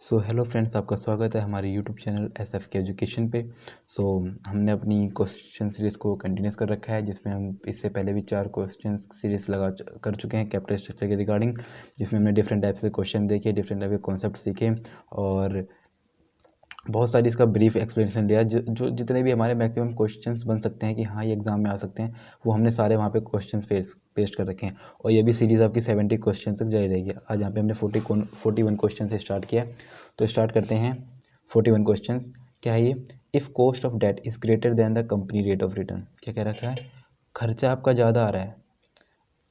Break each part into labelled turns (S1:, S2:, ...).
S1: Hello friends, आपका स्वागत है हमारे यूट्यूब चैनल एसएफ के एजुकेशन पे। हमने अपनी क्वेश्चन सीरीज़ को कंटिन्यूस कर रखा है, जिसमें हम इससे पहले भी 4 क्वेश्चन सीरीज़ कर चुके हैं कैपिटल स्ट्रक्चर के रिगार्डिंग, जिसमें हमने डिफरेंट टाइप्स के क्वेश्चन देखे, डिफरेंट टाइप के कॉन्सेप्ट सीखे और बहुत सारी इसका ब्रीफ एक्सप्लेनेशन दिया। जो जितने भी हमारे मैक्सिमम क्वेश्चंस बन सकते हैं कि हाँ ये एग्ज़ाम में आ सकते हैं, वो हमने सारे वहाँ पे क्वेश्चंस पेस्ट कर रखे हैं। और ये भी सीरीज़ आपकी 70 क्वेश्चन तक जारी रहेगी। आज यहाँ पे हमने 41 क्वेश्चन से स्टार्ट किया। तो स्टार्ट करते हैं 41 क्वेश्चन। क्या है ये? If cost of that is greater than the company rate of return. क्या कह रखा है? खर्चा आपका ज़्यादा आ रहा है।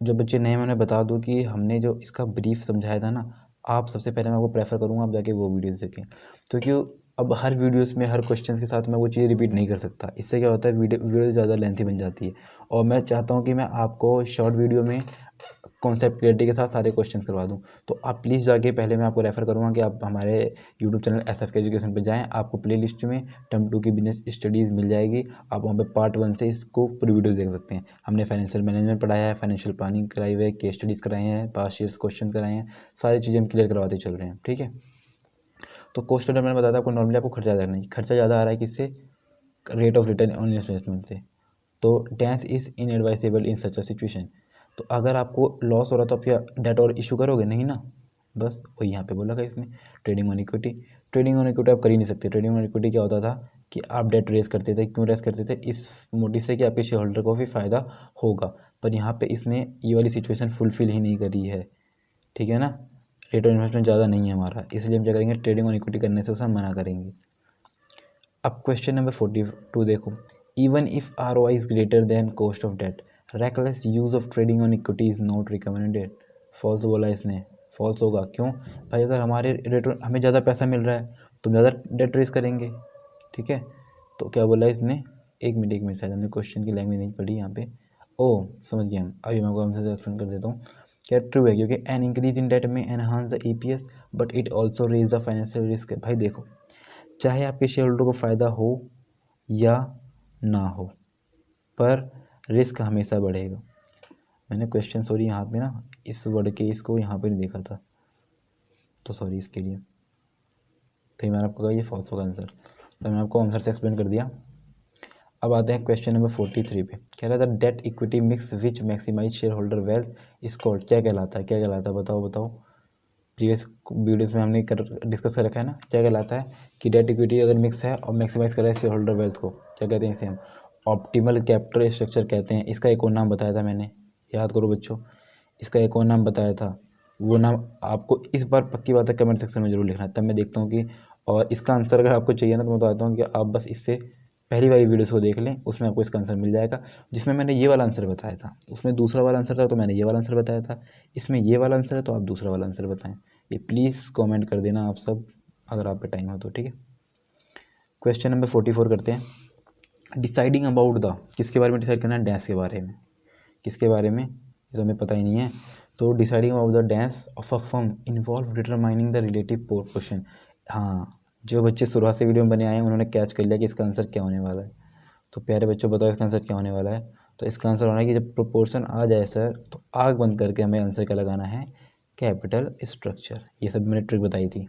S1: जो बच्चे नए मैं उन्हें बता दूं कि हमने जो इसका ब्रीफ समझाया था ना, आप सबसे पहले मैं आपको प्रेफर करूंगा आप जाके वो वीडियोस देखें, क्योंकि अब हर वीडियोस में हर क्वेश्चन के साथ मैं वो चीज़ रिपीट नहीं कर सकता। इससे क्या होता है, वीडियो ज़्यादा लेंथी बन जाती है। और मैं चाहता हूँ कि मैं आपको शॉर्ट वीडियो में कॉन्सेप्ट क्लियरिटी के साथ सारे क्वेश्चंस करवा दूं। तो आप प्लीज़ जाके, पहले मैं आपको रेफ़र करूंगा कि आप हमारे यूट्यूब चैनल एसएफ के एजुकेशन पे जाएं। आपको प्लेलिस्ट में टर्म 2 की बिजनेस स्टडीज़ मिल जाएगी। आप वहाँ पे पार्ट 1 से इसको पूरी वीडियोस देख सकते हैं। हमने फाइनेंशियल मैनेजमेंट पढ़ाया है, फाइनेंशियल प्लानिंग कराई हुई है, केस स्टडीज़ कराए हैं, पास्ट ईयर्स क्वेश्चन कराए हैं, सारी चीज़ें हम क्लियर करवाते चल रहे हैं। ठीक है, तो कॉस्ट ऑफ डेट मैंने बताया था आपको, नॉर्मली आपको खर्चा ज़्यादा नहीं, खर्चा ज़्यादा आ रहा है किससे? Rate of return on investment से। तो debts is inadvisable in such a situation. तो अगर आपको लॉस हो रहा तो आप क्या डेट और इशू करोगे? नहीं ना। बस वही यहाँ पे बोला था इसने, trading on equity. Trading on equity आप कर ही नहीं सकते। ट्रेडिंग ऑन इक्विटी क्या होता था कि आप डेट रेस करते थे। क्यों रेस करते थे? इस मोटिव से कि आपके शेयर होल्डर को भी फ़ायदा होगा। पर यहाँ पे इसने ये वाली सिचुएशन फुलफिल ही नहीं करी है। ठीक है ना, रेट ऑफ इन्वेस्टमेंट ज़्यादा नहीं है हमारा, इसलिए हम क्या करेंगे, ट्रेडिंग ऑन इक्विटी करने से उसे मना करेंगे। अब क्वेश्चन नंबर 42 देखो, even if ROI is greater than cost of debt, reckless use of trading on equity is not recommended. False बोला इसने, फॉल्स होगा। क्यों भाई? अगर हमारे रेट हमें ज़्यादा पैसा मिल रहा है तो ज़्यादा डेट रेस करेंगे। ठीक है, तो क्या बोला इसने? एक मिनट शायद हमने क्वेश्चन की लैंग्वेज नहीं पढ़ी यहाँ पे। ओ समझ गया हम, अभी मैं आपको हमसे एक्सप्लेन कर देता हूँ। क्या ट्रू है? क्योंकि एन इंक्रीज इन डेट में enhance the EPS but it also raise the financial risk. भाई देखो, चाहे आपके शेयर होल्डर को फ़ायदा हो या ना हो, पर रिस्क हमेशा बढ़ेगा। मैंने क्वेश्चन सॉरी यहाँ पे ना इस वर्ड के इसको यहाँ पे नहीं देखा था, तो सॉरी इसके लिए। तो मैंने आपको कहा ये फॉल्स होगा आंसर, तो मैंने आपको आंसर से एक्सप्लेन कर दिया। अब आते हैं क्वेश्चन नंबर 43 पे। कह रहा था debt equity mix which maximize share holder wealth is called. क्या कहलाता है? क्या कहलाता है? बताओ बताओ। प्रीवियस वीडियोस में हमने डिस्कस कर रखा है ना, क्या कहलाता है कि डेट इक्विटी अगर मिक्स है और मैक्सिमाइज कर रहा है शेयर होल्डर वेल्थ को, क्या कहते हैं? इसे हम ऑप्टिमल कैपिटल स्ट्रक्चर कहते हैं। इसका एक और नाम बताया था मैंने, याद करो बच्चों, इसका एक और नाम बताया था। वो नाम आपको इस बार पक्की बात है कमेंट सेक्शन में जरूर लिखना है, तब मैं देखता हूँ कि, और इसका आंसर अगर आपको चाहिए ना तो मैं बताता हूँ कि आप बस इससे पहली वाली वीडियोस को देख लें, उसमें आपको इसका आंसर मिल जाएगा। जिसमें मैंने ये वाला आंसर बताया था, उसमें दूसरा वाला आंसर था तो मैंने ये वाला आंसर बताया था। इसमें ये वाला आंसर है तो आप दूसरा वाला आंसर बताएं। ये प्लीज़ कमेंट कर देना आप सब, अगर आप पे टाइम हो तो। ठीक है, क्वेश्चन नंबर 44 करते हैं। डिसाइडिंग अबाउट द, किसके बारे में डिसाइड करना है? डैश के बारे में। किसके बारे में? ये तो हमें पता ही नहीं है। तो deciding about the dash of a firm involve determining the relative portion. हाँ, जो बच्चे शुरुआत से वीडियो में बने आए हैं उन्होंने कैच कर लिया कि इसका आंसर क्या होने वाला है। तो प्यारे बच्चों बताओ इसका आंसर क्या होने वाला है? तो इसका आंसर होना है कि जब प्रोपोर्शन आ जाए सर, तो आग बंद करके हमें आंसर क्या लगाना है? Capital structure. ये सब मैंने ट्रिक बताई थी,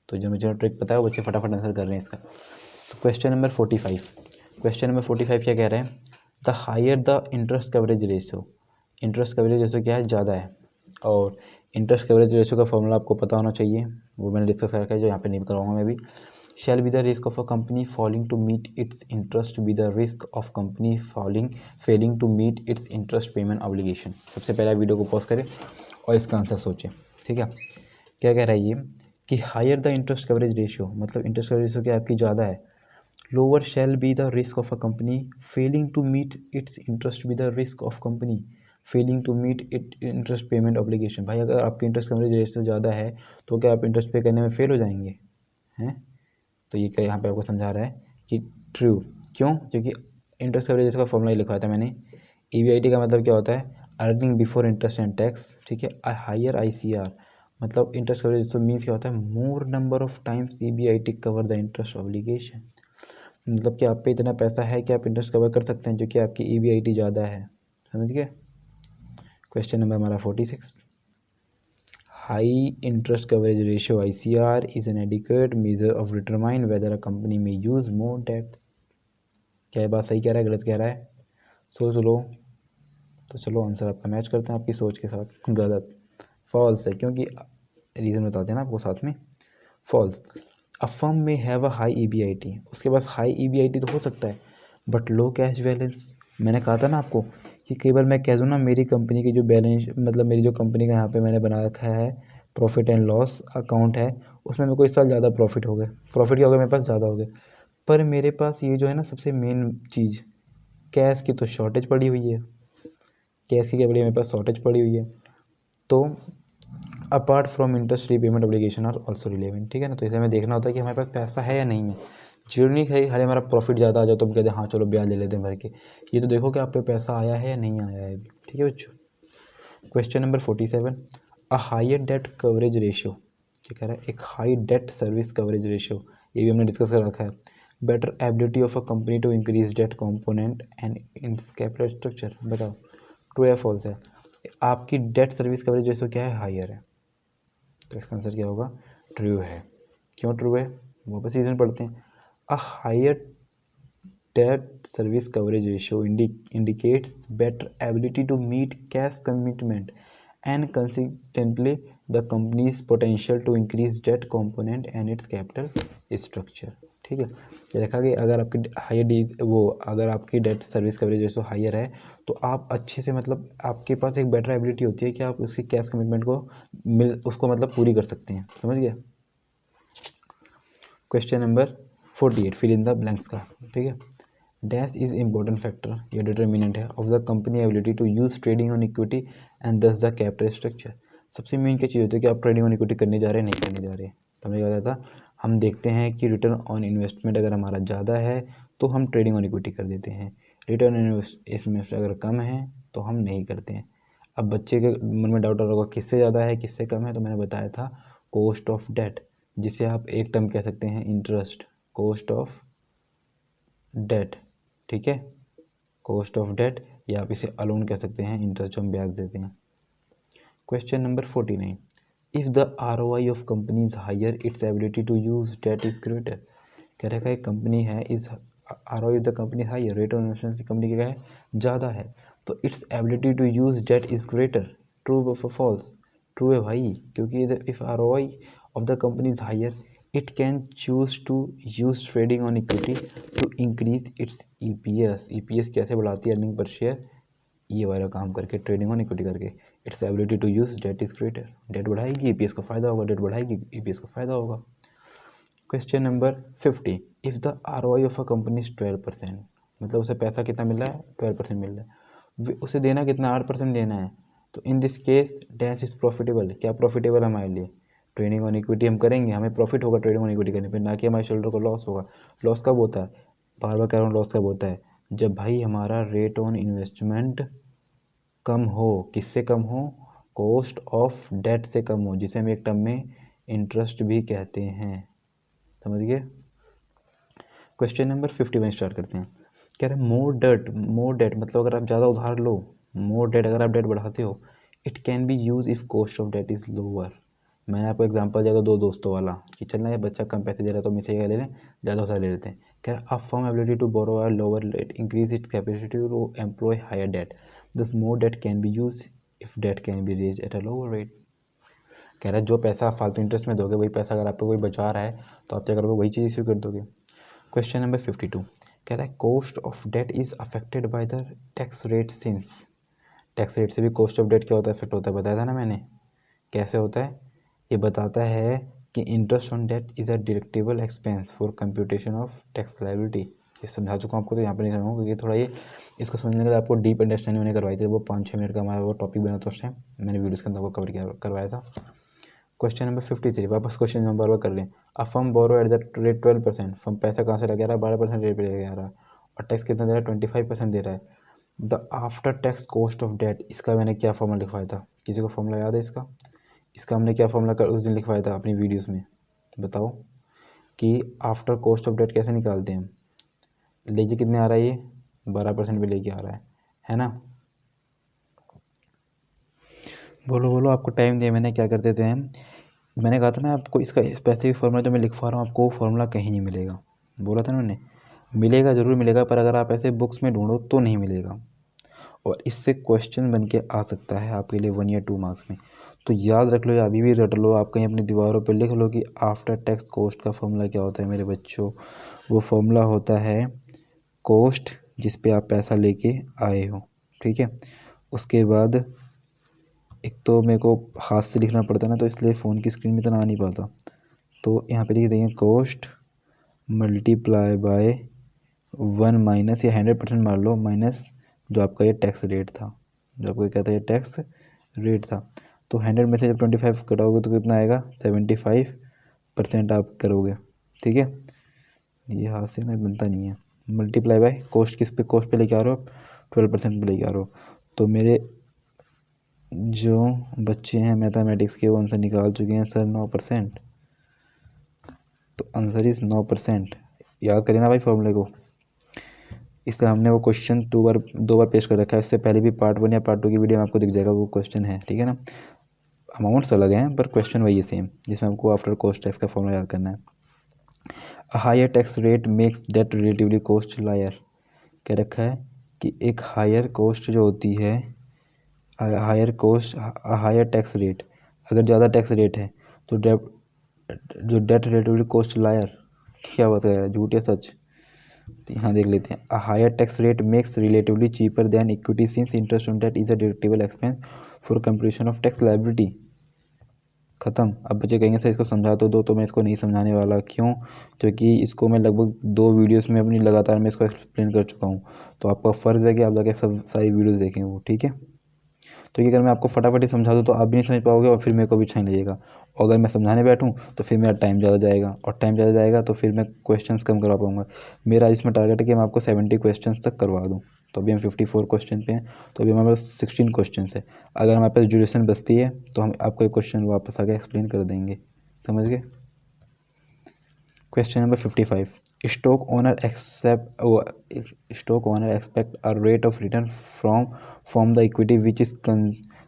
S1: तो जो मुझे ट्रिक पता है वो बच्चे फटाफट आंसर कर रहे हैं इसका। तो क्वेश्चन नंबर 45, क्वेश्चन नंबर 45 क्या कह रहे हैं? The higher the interest coverage ratio. Interest coverage ratio क्या है? ज़्यादा है। और इंटरेस्ट कवरेज रेशियो का फॉर्मूला आपको पता होना चाहिए, वो मैंने डिस्कस कर रखा है, जो यहाँ पे नहीं करवाऊंगा मैं भी। Shall be the risk of a company falling to meet its interest be the risk of company failing to meet its interest payment obligation. सबसे पहले वीडियो को पॉज करें और इसका आंसर सोचें। ठीक है, क्या कह रहा है ये कि higher the interest coverage ratio, मतलब इंटरेस्ट कवरेज रेशियो क्या आपकी ज़्यादा है। Lower shall be the risk of a company failing to meet its interest be the risk of company failing to meet it interest payment obligation. भाई अगर आपकी interest coverage ratio ज़्यादा है तो क्या आप इंटरेस्ट पे करने में फेल हो जाएंगे? हैं? तो ये क्या यहाँ पे आपको समझा रहा है कि ट्रू। क्यों? क्योंकि इंटरेस्ट कवरेज रेशियो का फॉर्मूला लिखा था मैंने। EBIT का मतलब क्या होता है? Earning before interest and tax. ठीक है, हायर ICR, मतलब इंटरेस्ट कवरेज तो मीन्स क्या होता है? मोर number of times EBIT cover the interest obligation. मतलब कि आप पे इतना पैसा है कि आप इंटरेस्ट कवर कर सकते हैं, जो कि आपकी EBIT ज़्यादा है। समझ गए? क्वेश्चन नंबर हमारा 46, high interest coverage ratio ICR is an adequate measure of determine whether a company में यूज मोर डेट्स। क्या ये बात सही कह रहा है, गलत कह रहा है? सोच लो। तो चलो आंसर आपका मैच करते हैं आपकी सोच के साथ। गलत, फॉल्स है, क्योंकि रीज़न बताते हैं ना आपको साथ में। फॉल्स। अ फर्म में हैव अ हाई EBIT, उसके पास हाई EBIT तो हो सकता है बट लो कैश बैलेंस। मैंने कहा था ना आपको कि कई बार मैं कह दूँ ना मेरी कंपनी की जो बैलेंस, मतलब मेरी जो कंपनी का यहाँ पे मैंने बना रखा है प्रॉफिट एंड लॉस अकाउंट है, उसमें मेरे को इस साल ज़्यादा प्रॉफिट हो गया। प्रॉफिट क्या हो गया मेरे पास, ज़्यादा हो गया, पर मेरे पास ये जो है ना सबसे मेन चीज़, कैश की तो शॉर्टेज पड़ी हुई है। कैश की क्या पड़ी है, मेरे पास शॉर्टेज पड़ी हुई है। तो apart from interest repayment obligation are also relevant, ठीक है ना। तो इसलिए हमें देखना होता है कि हमारे पास पैसा है या नहीं है। जरूरी नहीं है खाली हमारा प्रॉफिट ज़्यादा आ जाए तो हम कहते हैं हाँ चलो ब्याज ले लेते हैं भर के। ये तो देखो कि आप पे पैसा आया है या नहीं आया है अभी, ठीक है बच्चों। Question number 47, a higher debt coverage ratio, क्या कह रहा है, एक high debt service coverage ratio, ये भी हमने डिस्कस कर रखा है। Better ability of a company to increase debt component and its capital structure, बताओ ट्रू है फॉल्स है। आपकी डेट सर्विस कवरेज रेशियो क्या है, हायर है, तो इसका आंसर क्या होगा, ट्रू है। क्यों ट्रू है, वापस रीजन पढ़ते हैं। A higher debt service coverage ratio indicates better ability to meet cash commitment and consequently the company's potential to increase debt component and its capital structure, ठीक है। ये देखा कि अगर आपकी हायर डी वो अगर आपकी debt service coverage ratio higher है तो आप अच्छे से, मतलब आपके पास एक बेटर एबिलिटी होती है कि आप उसकी कैश कमिटमेंट को उसको मतलब पूरी कर सकते हैं, समझ गए। Question number 48, fill in the blanks का, ठीक है। डैश इज इम्पोर्टेंट फैक्टर, ये डिटर्मिनेंट है of the company ability to use trading on equity and thus the capital structure. सबसे मेन क्या चीज़ होती है कि आप ट्रेडिंग ऑन इक्विटी करने जा रहे हैं, नहीं करने जा रहे। तो हमें क्या बताया था, हम देखते हैं कि रिटर्न ऑन इन्वेस्टमेंट अगर हमारा ज़्यादा है तो हम ट्रेडिंग ऑन इक्विटी कर देते हैं, रिटर्न ऑन इन्वेस्टमेंट अगर कम है तो हम नहीं करते हैं। अब बच्चे के मन में डाउट आ रहा होगा किससे ज़्यादा है किससे कम है, तो मैंने बताया था कॉस्ट ऑफ डेट, जिसे आप एक टर्म कह सकते हैं इंटरेस्ट, कॉस्ट ऑफ डेट, ठीक है, कॉस्ट ऑफ डेट, या आप इसे अलोन कह सकते हैं इंटरेस्ट जो हम ब्याज देते हैं। Question number 49, if the ROI of company is higher its ability to use date is greater. कह रहा है एक कंपनी है, इस ROI of the company higher, rate of investment की कंपनी क्या है, ज़्यादा है, तो इट्स ability to use date is ग्रेटर, ट्रू और फॉल्स। ट्रू है भाई, क्योंकि if ROI of the company is higher it can choose to use trading on equity to increase its EPS कैसे बढ़ाती है, अर्निंग पर शेयर, ये वाला काम करके, ट्रेडिंग ऑन इक्विटी करके। Its ability to use date is greater, debt बढ़ाएगी EPS को फायदा होगा, डेट बढ़ाएगी EPS को फायदा होगा। Question number 50, if the ROI of a company is 12%, मतलब उसे पैसा कितना मिल रहा है, 12% मिल रहा है, उसे देना कितना, 8% देना है, तो in this case dash is profitable, क्या प्रॉफिटेबल है हमारे लिए, ट्रेडिंग ऑन इक्विटी हम करेंगे, हमें प्रॉफिट होगा ट्रेडिंग ऑन इक्विटी करने पे, ना कि हमारे शोल्डर को लॉस होगा। लॉस कब होता है, बार बार कह रहा हूँ, लॉस कब होता है, जब भाई हमारा रेट ऑन इन्वेस्टमेंट कम हो, किससे कम हो, कॉस्ट ऑफ डेट से कम हो, जिसे हम एक टर्म में इंटरेस्ट भी कहते हैं, समझ गए। क्वेश्चन नंबर 51 स्टार्ट करते हैं। कह रहे हैं मोर डेट मतलब अगर आप ज़्यादा उधार लो, मोर डेट अगर आप डेट बढ़ाते हो, it can be use if cost of that is lower. मैंने आपको एग्जांपल दिया था दो दोस्तों वाला कि चलना ये बच्चा कम पैसे दे रहा है तो हम इसे क्या ले लें, ज़्यादा उधार ले लेते हैं। कह रहा है a firm ability to borrow at lower rate increase its capacity to employ higher debt, thus more debt can be use if debt can be raise at a lower rate. कह रहा है जो पैसा आप फालतू इंटरेस्ट में दोगे, वही पैसा अगर आपको कोई बचा रहा है तो आप क्या करोगे, वही चीज़ इश्यू कर दोगे। क्वेश्चन नंबर 52 कह रहा है cost of debt is affected by the tax rate since. Tax rate से भी कॉस्ट ऑफ डेट क्या होता है, इफेक्ट होता है, बताया था ना मैंने कैसे होता है। ये बताता है कि interest on debt is a deductible expense for computation of tax liability. ये समझा चुका हूँ आपको, तो यहाँ पर नहीं समझाऊंगा क्योंकि थोड़ा ये इसको समझने के लिए आपको डीप अंडरस्टैंडिंग मैंने करवाई थी, वो 5-6 मिनट का हमारा वो टॉपिक बना था उस टाइम, मैंने वीडियोस के अंदर वो कवर किया करवाया था। क्वेश्चन नंबर 53, वापस क्वेश्चन नंबर वन कर लें। A firm borrow at the rate 12%, firm पैसा कहाँ से लगा रहा है, 12% रेट पे लगा रहा है, और टैक्स कितना दे रहा है, 25% दे रहा है। The after tax cost of debt, इसका मैंने क्या फॉर्मूला लिखवाया था, किसी को फॉर्मूला याद है इसका, इसका हमने क्या फॉर्मूला उस दिन लिखवाया था अपनी वीडियोज़ में, बताओ कि आफ्टर कॉस्ट ऑफ डेट कैसे निकालते हैं हम। लेके कितने आ रहा है ये, 12% पे लेके आ रहा है ना। बोलो बोलो, आपको टाइम दिया मैंने, क्या कर देते हैं। मैंने कहा था ना आपको, इसका स्पेसिफिक फार्मूला जो मैं लिखवा रहा हूँ आपको वो फार्मूला कहीं नहीं मिलेगा। बोला था ना मैंने, मिलेगा ज़रूर मिलेगा, पर अगर आप ऐसे बुक्स में ढूंढो तो नहीं मिलेगा। और इससे क्वेश्चन बन के आ सकता है आपके लिए 1 या 2 मार्क्स में। तो याद रख लो या अभी भी रट लो, आप कहीं अपनी दीवारों पर लिख लो कि आफ्टर टैक्स कॉस्ट का फॉर्मूला क्या होता है मेरे बच्चों। वो फॉर्मूला होता है कॉस्ट जिस पे आप पैसा लेके आए हो, ठीक है। उसके बाद एक तो मेरे को हाथ से लिखना पड़ता ना, तो इसलिए फ़ोन की स्क्रीन में इतना आ नहीं पाता। तो यहाँ पे लिख देंगे कॉस्ट मल्टीप्लाई बाय 1 माइनस, या 100% मान लो, माइनस जो आपका ये टैक्स रेट था, जो आपको क्या था, ये टैक्स रेट था। तो 100 में से जब 25 कटाओगे तो कितना आएगा, 75% आप करोगे, ठीक है। ये हाथ से ना बनता नहीं है। मल्टीप्लाई बाय कॉस्ट, किस पे, कॉस्ट पे लेके आ रहे हो आप, 12% पे लेके आ रहे हो। तो मेरे जो बच्चे हैं मैथमेटिक्स के वो आंसर निकाल चुके हैं सर 9%। तो आंसर इज़ 9%। याद करिए ना भाई फॉर्मूले को। इसलिए हमने वो क्वेश्चन 2 बार पेश कर रखा है। इससे पहले भी पार्ट 1 या पार्ट 2 की वीडियो में आपको दिख जाएगा वो क्वेश्चन है, ठीक है ना। अमाउंट्स अलग हैं पर क्वेश्चन वही है सेम, जिसमें आपको आफ्टर कॉस्ट टैक्स का फॉर्मूला याद करना है। A higher tax rate makes debt relatively costlier. कह रखा है कि एक हायर कॉस्ट जो होती है, हायर टैक्स रेट, अगर ज़्यादा टैक्स रेट है तो जो डेट रिलेटिवली कॉस्ट लायर, क्या बात है, झूठ या सच। तो यहाँ देख लेते हैं, a higher tax rate makes relatively cheaper than equity since interest on debt is a deductible expense for computation of tax liability. ख़त्म। अब बच्चे कहेंगे सर इसको समझा तो मैं इसको नहीं समझाने वाला, क्यों, क्योंकि इसको मैं लगभग 2 वीडियोस में अपनी लगातार मैं इसको एक्सप्लेन कर चुका हूँ। तो आपका फ़र्ज़ है कि आप जाके सब सारी वीडियोस देखें वो, ठीक है। तो ये अगर मैं आपको फटाफट ही समझा दूँ तो आप भी नहीं समझ पाओगे और फिर मेरे को भी अच्छा नहीं लगेगा। और अगर मैं समझाने बैठूँ तो फिर मेरा टाइम ज़्यादा जाएगा, और टाइम ज़्यादा जाएगा तो फिर मैं क्वेश्चंस कम करवा पाऊँगा। मेरा इसमें टारगेट है कि मैं आपको 70 क्वेश्चंस तक करवा दूँ। तो अभी हम 54 क्वेश्चन पे हैं, तो अभी हमारे पास 16 क्वेश्चंस है। अगर हमारे पास ड्यूरेशन बचती है तो हम आपको एक क्वेश्चन वापस आके एक्सप्लेन कर देंगे, समझ गए। Question number 55, stock owner expect a rate of return from the equity which is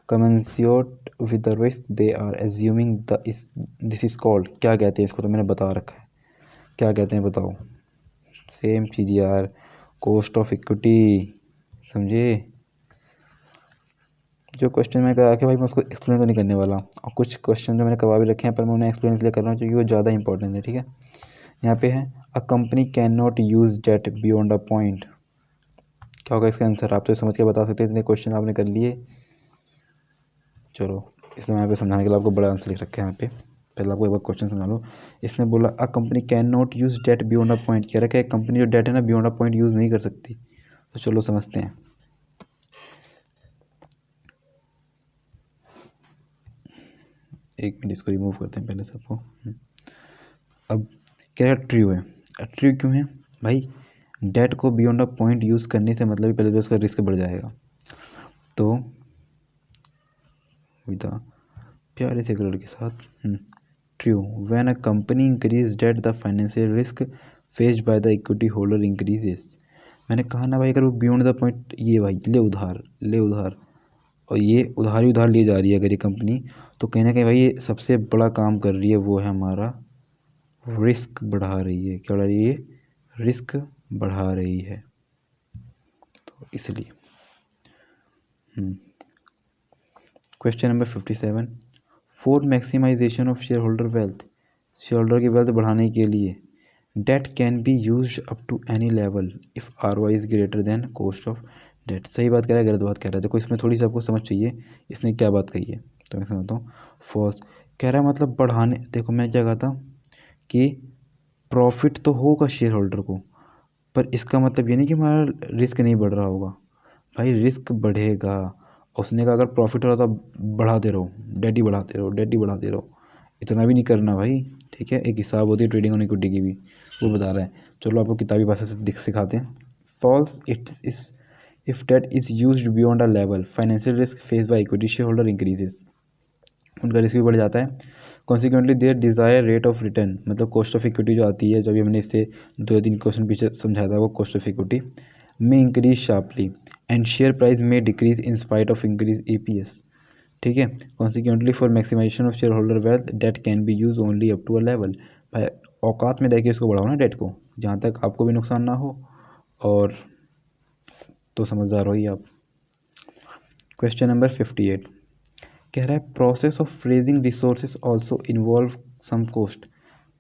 S1: commensurate with the risk they are assuming this is called, क्या कहते हैं इसको, तो मैंने बता रखा है, क्या कहते हैं बताओ। सेम चीज़ यार, कॉस्ट ऑफ इक्विटी, समझे। जो क्वेश्चन मैंने कहा कि भाई मैं उसको एक्सप्लेन तो नहीं करने वाला, और कुछ क्वेश्चन जो मैंने करवा भी रखे हैं पर मैं उन्हें एक्सप्लेन इसलिए कर रहा हूँ क्योंकि वो ज़्यादा इंपॉर्टेंट है, ठीक है। यहाँ पे है, a company can not use debt beyond a point. क्या होगा इसका आंसर, आप तो समझ के बता सकते हैं, इतने क्वेश्चन आपने कर लिए। चलो, इसलिए मैं यहाँ पे समझाने के लिए आपको बड़ा आंसर लिख रखा है यहाँ पे। पहले आपको एक बार क्वेश्चन समझा लो। इसने बोला a company can not use debt beyond a point, कह रखा है कंपनी जो डेट है ना बियॉन्ड अ पॉइंट यूज़ नहीं कर सकती। तो चलो समझते हैं। एक मिनट, इसको रिमूव करते हैं पहले सबको। अब क्या ट्रू है, ट्रू क्यों है भाई, डेट को बियॉन्ड अ पॉइंट यूज़ करने से मतलब पहले तो उसका रिस्क बढ़ जाएगा। तो विदा प्यारे से कलर के साथ, true, when a company increase debt the financial risk faced by the equity holder increases. मैंने कहा ना भाई, अगर वो बियॉन्ड द पॉइंट, ये भाई ले उधार, और ये उधार ही उधार ली जा रही है अगर ये कंपनी, तो कहीं ना कहीं भाई ये सबसे बड़ा काम कर रही है, वो है हमारा रिस्क बढ़ा रही है। क्या बढ़ा रही है, रिस्क बढ़ा रही है, तो इसलिए। Question number 57, for maximization of share holder wealth, share holder की वेल्थ बढ़ाने के लिए debt can be use up to any level if ROI is greater than cost of debt. सही बात कह रहा है, गलत बात कह रहा है, देखो इसमें थोड़ी सी आपको समझ चाहिए इसने क्या बात कही है। तो मैं समझता हूँ, फॉल्स कह रहा है, मतलब बढ़ाने, देखो मैं क्या कहता कि प्रॉफिट तो होगा शेयर होल्डर को, पर इसका मतलब ये नहीं कि हमारा रिस्क नहीं बढ़ रहा होगा, भाई रिस्क बढ़ेगा। उसने कहा अगर प्रॉफिट हो रहा तो बढ़ाते रहो, डेट ही बढ़ाते रहो, डेट ही बढ़ाते रहो, इतना भी नहीं करना भाई, ठीक है। एक हिसाब होती है ट्रेडिंग ऑन इक्विटी की भी, वो बता रहा है। चलो आपको किताबी भाषा से सिखाते हैं। False it is if debt is used beyond a level financial risk face by equity share holder increases, उनका रिस्क भी बढ़ जाता है। Consequently their desire rate of return, मतलब कॉस्ट ऑफ इक्विटी जो आती है, जो अभी हमने इससे 2-3 क्वेश्चन पीछे समझाया था, वो कॉस्ट ऑफ इक्विटी में increase sharply and share price में decrease in spite of increase EPS। ठीक है। Consequently for maximization of share holder wealth debt can be use only up to a level. भाई औकात में देखिए इसको बढ़ाओ ना डेट को, जहाँ तक आपको भी नुकसान ना हो और तो समझदार हो ही आप। क्वेश्चन नंबर 58 कह रहा है process of raising resources also involve some cost.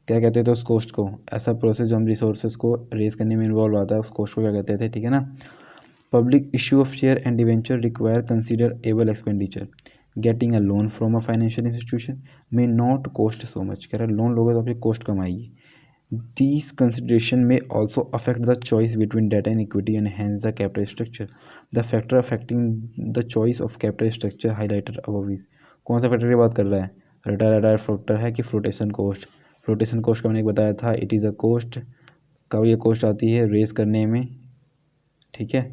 S1: क्या कहते थे उस कॉस्ट को? ऐसा प्रोसेस जो हम रिसोर्सेज को रेज करने में इन्वॉल्व आता है उस कॉस्ट को क्या कहते थे, ठीक है ना। Public issue of share and debenture require considerable expenditure. Getting a loan from a financial institution may not cost so much. कह रहा है लोन लोगे तो आपकी कॉस्ट कम आएगी। These consideration may also affect the choice between debt and equity and hence the capital structure. The factor affecting the choice of capital structure highlighted above is। कौन सा factor की बात कर रहा है? रिटायर फैक्टर है कि फ्लोटेशन कॉस्ट? फ्लोटेशन कॉस्ट का मैंने बताया था, इट इज़ अ कॉस्ट। कब ये कॉस्ट आती है? रेस करने में, ठीक है।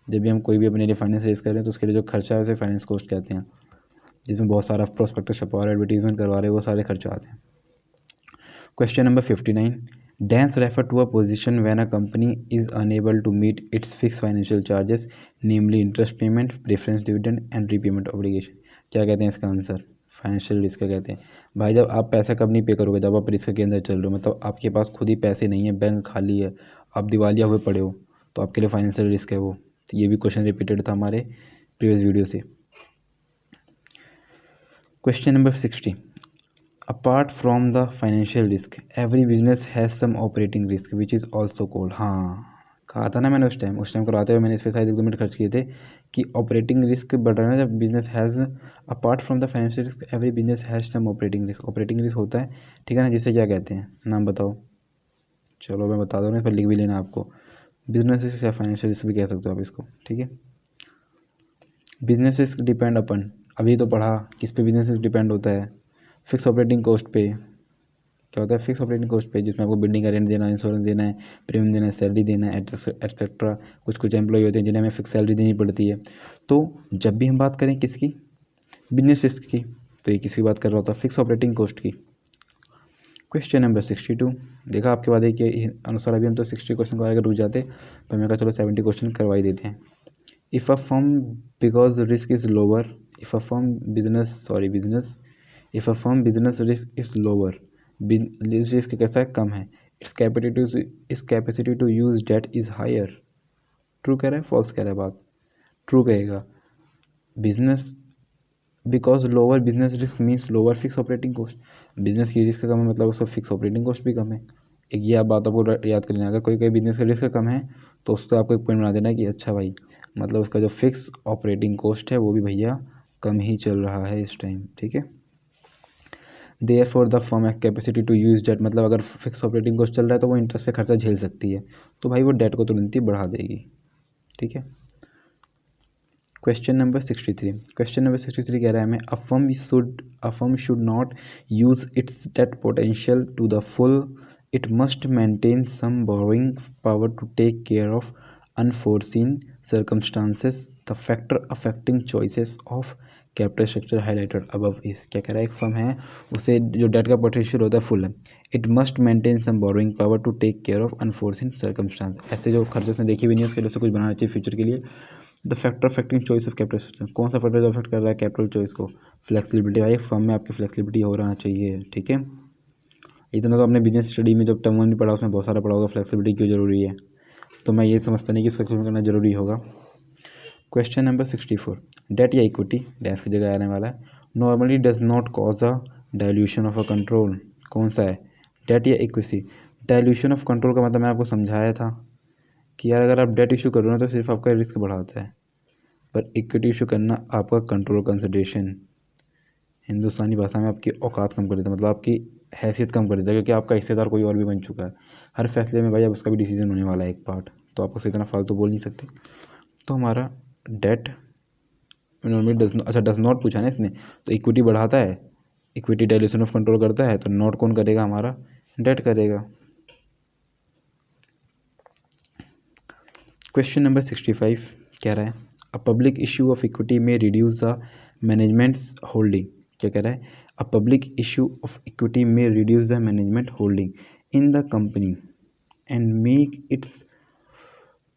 S1: जब भी हम कोई भी अपने लिए फाइनेंस रेस कर रहे हैं तो उसके लिए जो खर्चा है उसे फाइनेंस कॉस्ट कहते हैं, जिसमें बहुत सारा प्रोस्पेक्टस छपवा रहे, एडवर्टीजमेंट करवा रहे, वो सारे खर्चे आते हैं। Question number 59 Dance refer to a position when a company is unable to meet its fixed financial charges, namely interest payment, preference dividend and repayment obligation। क्या कहते हैं इसका आंसर? फाइनेंशियल रिस्क क्या कहते हैं? भाई जब आप पैसा कब नहीं पे करोगे? जब आप रिस्क के अंदर चल रहे हो, मतलब आपके पास खुद ही पैसे नहीं है, बैंक खाली है, आप दिवालिया हुए पड़े हो, तो आपके लिए फाइनेंशियल रिस्क है वो। तो ये भी क्वेश्चन रिपीटेड था हमारे प्रीवियस वीडियो से। Question number 60 Apart from the financial risk, every business has some operating risk which is also called। हाँ कहा था ना मैंने उस टाइम करवाते हुए मैंने इस पर शायद 1-2 मिनट खर्च किए थे कि ऑपरेटिंग रिस्क बढ़ रहा है जब business has apart from the financial risk every business has some operating risk. Operating risk होता है, ठीक है ना, जिसे क्या कहते हैं? नाम बताओ। चलो मैं बता दूँ, इस पर लिख भी लेना आपको। बिजनेस रिस्क या फाइनेंशियल रिस्क भी कह सकते हो आप इसको, ठीक है। बिजनेस रिस्क डिपेंड अपन, अभी तो पढ़ा किस पे बिजनेस रिस्क डिपेंड होता है? फिक्स ऑपरेटिंग कॉस्ट पे। क्या होता है? फिक्स ऑपरेटिंग कॉस्ट पे, जिसमें आपको बिल्डिंग का रेंट देना, इंश्योरेंस देना है, प्रीमियम देना है, सैलरी देना है, एटसेट्रा। कुछ एम्प्लॉय होते हैं जिन्हें हमें फिक्स सैलरी देनी पड़ती है। तो जब भी हम बात करें किसकी? बिजनेस रिस्क की, तो ये किसकी बात कर रहा होता है? फिक्स ऑपरेटिंग कॉस्ट की। क्वेश्चन नंबर 62 देखा आपके वादे के अनुसार अभी हम तो 60 क्वेश्चन करवा कर रुक जाते, पर मैं कहा चलो 70 क्वेश्चन करवा ही देते हैं। If a firm because risk is lower, if a firm business if a firm business risk is lower, risk कैसा है? कम है। Its capacity to use debt is higher. True कह रहा है, फॉल्स कह रहा है? बात ट्रू कहेगा। Business because lower business risk means lower fix operating cost. Business की रिस्क कम है मतलब उसका फिक्स ऑपरेटिंग कॉस्ट भी कम है। एक ये आप बात आपको याद कर लेना, अगर कोई बिजनेस का रिस्क कम है तो उसको आपको एक पॉइंट बना देना कि अच्छा भाई मतलब उसका जो फिक्स ऑपरेटिंग कॉस्ट है वो भी भैया कम ही चल रहा है इस टाइम, ठीक है। Therefore the firm have capacity to use debt, मतलब अगर फिक्स ऑपरेटिंग कॉस्ट चल रहा है तो वो इंटरेस्ट से खर्चा झेल सकती है, तो भाई वो डेट को तुरंत ही बढ़ा देगी, ठीक है। क्वेश्चन नंबर 63 कह रहा है हमें a firm should not use its debt potential to the full, it must maintain some borrowing power to take care of unforeseen circumstances. The factor affecting choices of capital structure highlighted above is. क्या कह रहा है? एक firm है उसे जो date का potential होता है फुल है, it must maintain some borrowing power to take care of unforeseen circumstance. ऐसे जो खर्चे उसने देखी भी नहीं उसके लिए उसे कुछ बनाना चाहिए फ्यूचर के लिए। The factor affecting choice of capital structure, कौन सा फैक्टर जो अफेक्ट कर रहा है कैपिटल चॉइस को? फ्लेक्सिबिलिटी। भाई फर्म में आपकी फ्लेक्सिबिलिटी हो रहा चाहिए, ठीक है। इतना तो अपने बिजनेस स्टडी में जब टर्म 1 में पढ़ा उसमें बहुत सारा पढ़ा होगा फ्लेक्सिबिलिटी क्यों जरूरी है, तो मैं ये समझता नहीं कि फ्लेक्सिबिलिटी करना जरूरी होगा। क्वेश्चन नंबर 64 डेट या इक्विटी, डैश की जगह आने वाला है, normally does not cause a dilution of a control. कौन सा है? डेट या इक्विटी। डायल्यूशन ऑफ कंट्रोल का मतलब मैं आपको समझाया था कि यार अगर आप डेट इशू कर रहे हो तो सिर्फ आपका रिस्क बढ़ाता है, पर इक्विटी इशू करना आपका कंट्रोल कंसिडरेशन, हिंदुस्तानी भाषा में आपकी औकात कम कर देता है, मतलब आपकी हैसियत कम कर देता है, क्योंकि आपका हिस्सेदार कोई और भी बन चुका है। हर फैसले में भाई अब उसका भी डिसीजन होने वाला है एक पार्ट, तो आपको सही इतना फालतू बोल नहीं सकते। तो हमारा डेट नॉर्मली डज नॉट पूछा ना इसने, तो इक्विटी बढ़ाता है, इक्विटी डायल्यूशन ऑफ कंट्रोल करता है, तो नॉट कौन करेगा? हमारा डेट करेगा। क्वेश्चन नंबर 65 कह रहा है a public issue of equity may reduce the management's holding. क्या कह रहा है? A public issue of equity may reduce the management holding in the company and make its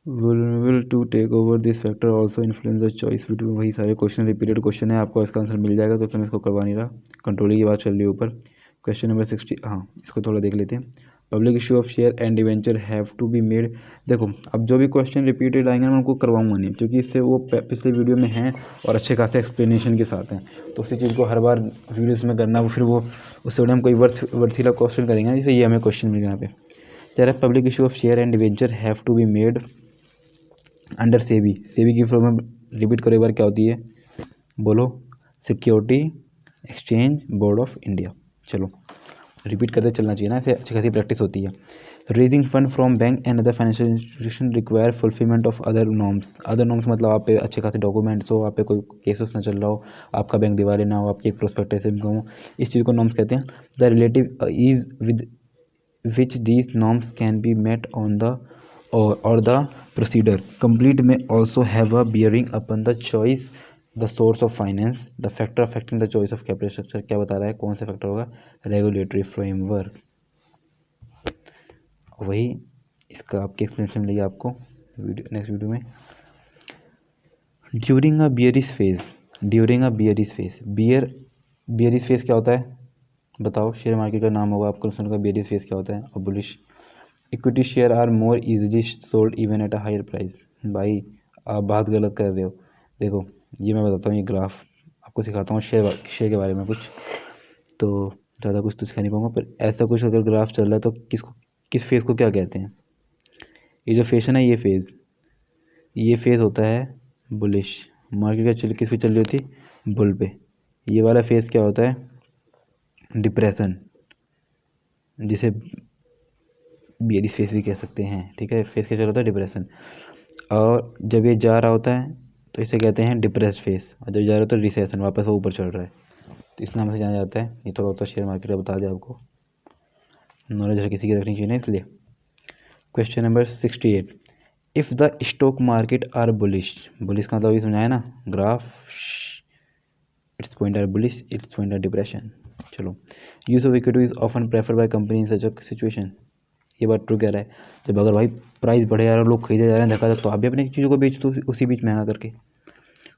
S1: will to take over this factor also influence the choice between. वही सारे question repeated question है, आपको इसका answer मिल जाएगा, तो मैं इसको करवा नहीं रहा, कंट्रोलिंग की बात चल रही है ऊपर। क्वेश्चन नंबर 60, हाँ इसको थोड़ा देख लेते हैं। Public issue of share and debenture have to be made. देखो अब जो भी क्वेश्चन रिपीटेड आएंगे मैं उनको करवाऊंगा नहीं, क्योंकि इससे वो पिछले वीडियो में हैं और अच्छे खासे एक्सप्लेनेशन के साथ हैं, तो उसी चीज़ को हर बार वीडियोस में करना वो फिर वो उससे बड़े हम कोई वर्थीला क्वेश्चन करेंगे, जैसे ये हमें क्वेश्चन मिल गया यहाँ पे। तेरा public issue of share and debenture have to be made under SEBI. SEBI की फुल फॉर्म रिपीट करो एक बार, क्या होती है बोलो? Security exchange board of India. चलो रिपीट करते चलना चाहिए ना, ऐसे अच्छी खासी प्रैक्टिस होती है। Raising fund from bank and other financial institution require fulfilment of other norms. Other norms मतलब आप पे अच्छे खासे डॉक्यूमेंट्स हो, आप पे कोई केस ना चल रहा हो, आपका बैंक दिवालिया ना हो, आपकी एक प्रोस्पेक्टस इनकम हो, इस चीज़ को नॉर्म्स कहते हैं। The relative is with which these norms can be met on the or the procedure complete may also have a bearing upon the choice the source of finance the factor affecting the choice of capital structure। क्या बता रहा है, कौन सा factor होगा? Regulatory framework. वही इसका आपकी एक्सप्लेनेशन मिलेगी आपको नेक्स्ट वीडियो में। During a bearish phase bearish phase क्या होता है बताओ? शेयर मार्केट का नाम होगा आपको सुनने का। बियरिश फेज क्या होता है? और bullish equity share are more easily sold even at a higher price. भाई आप बात गलत कर रहे हो। देखो ये मैं बताता हूँ, ये ग्राफ आपको सिखाता हूँ शेयर के बारे में कुछ, तो ज़्यादा कुछ तो सिखा नहीं पाऊँगा, पर ऐसा कुछ अगर ग्राफ चल रहा है तो किस फेज़ को क्या कहते हैं? ये जो फेज है ना, ये फेज़ होता है बुलिश। मार्केट का किस पे चल रही होती? बुल पे। ये वाला फेज़ क्या होता है? डिप्रेशन, जिसे बियरिश फेस भी कह सकते हैं, ठीक है। फेस क्या चल रहा होता है? डिप्रेशन। और जब ये जा रहा होता है तो इसे कहते हैं डिप्रेस्ड फेस, और जब जा रहा होता है रिसेशन, वापस वो ऊपर चल रहा है, तो इस नाम से जाना जाता है। ये थोड़ा होता है शेयर मार्केट का, बता दें आपको, नॉलेज हर किसी की रखनी चाहिए ना, इसलिए। Question number 68, if the stock market are bullish का मतलब ये समझाया ना graph, its point are bullish, its point are depression. चलो, use of equity is often prefer by company in such a situation. ये बात ट्रू कह रहा है, जब अगर भाई प्राइस बढ़े जा रहा है, लोग खरीदे जा रहे हैं धक्का तो आप भी अपनी चीज़ों को बेच दो उसी बीच महंगा करके।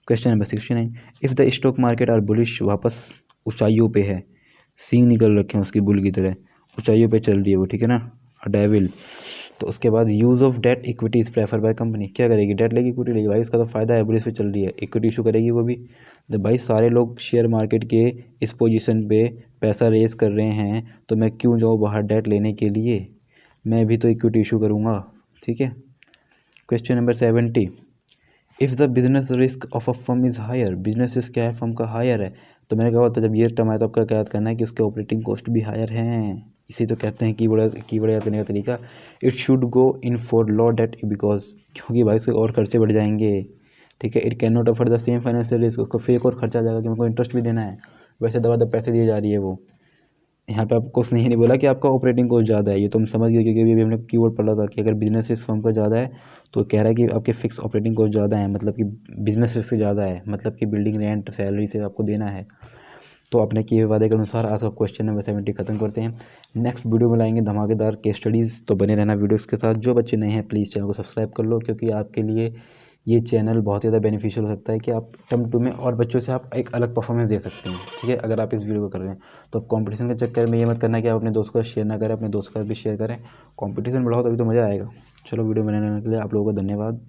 S1: Question number 69, if the stock market are bullish, वापस ऊंचाइयों पे है, सींग निकल रखे हैं उसकी बुल की तरह, ऊंचाइयों पे चल रही है वो, ठीक है ना, डेविल। तो उसके बाद use of debt equity is prefer by company. क्या करेगी? डेट लेगी, इक्विटी लेगी, भाई उसका तो फायदा है, बुलिश पे चल रही है, इक्विटी इशू करेगी वो भी। जब भाई सारे लोग शेयर मार्केट के इस पोजीशन पे पैसा रेज कर रहे हैं, तो मैं क्यों जाऊँ बाहर डेट लेने के लिए? मैं भी तो इक्विटी इशू करूँगा, ठीक है। Question number 70, if the business risk of a firm is higher. Business risk क्या है? फर्म का हायर है। तो मैंने कहा होता जब ये टर्म आया तो आपका क्या याद करना है कि उसके ऑपरेटिंग कॉस्ट भी हायर हैं। इसी तो कहते हैं कीवर्ड याद करने का तरीका, it should go in for low debt because, क्योंकि भाई उसके और खर्चे बढ़ जाएंगे, ठीक है। It can not afford the same financial risk, उसको फिर एक और खर्चा आ जाएगा कि मेरे को इंटरेस्ट भी देना है, वैसे दबा दब पैसे दिए जा रही है वो। यहाँ पे आपको उसने ये नहीं बोला कि आपका ऑपरेटिंग कॉस्ट ज़्यादा है, ये तो हम समझ गए, क्योंकि अभी हमने कीवर्ड पढ़ा था कि अगर बिजनेस रिस्क फर्म का ज़्यादा है तो कह रहा है कि आपके फिक्स ऑपरेटिंग कॉस्ट ज़्यादा है, मतलब कि बिजनेस रिस्क ज़्यादा है, मतलब कि बिल्डिंग रेंट सैलरी से आपको देना है। तो अपने किए वादे के अनुसार आज का क्वेश्चन नंबर 70 खत्म करते हैं। नेक्स्ट वीडियो में लाएंगे धमाकेदार केस स्टडीज़, तो बने रहना वीडियोस के साथ। जो बच्चे नए हैं प्लीज़ चैनल को सब्सक्राइब कर लो, क्योंकि आपके लिए ये चैनल बहुत ज़्यादा बेनिफिशियल हो सकता है कि आप टर्म 2 में और बच्चों से आप एक अलग परफॉर्मेंस दे सकते हैं, ठीक है, अगर आप इस वीडियो को कर रहे हैं। तो आप कंपटीशन के चक्कर में ये मत करना कि आप अपने दोस्तों का शेयर ना करें, अपने दोस्तों का भी शेयर करें। कंपटीशन बढ़ाओ तभी तो मज़ा आएगा। चलो वीडियो बनाने के लिए आप लोगों का धन्यवाद।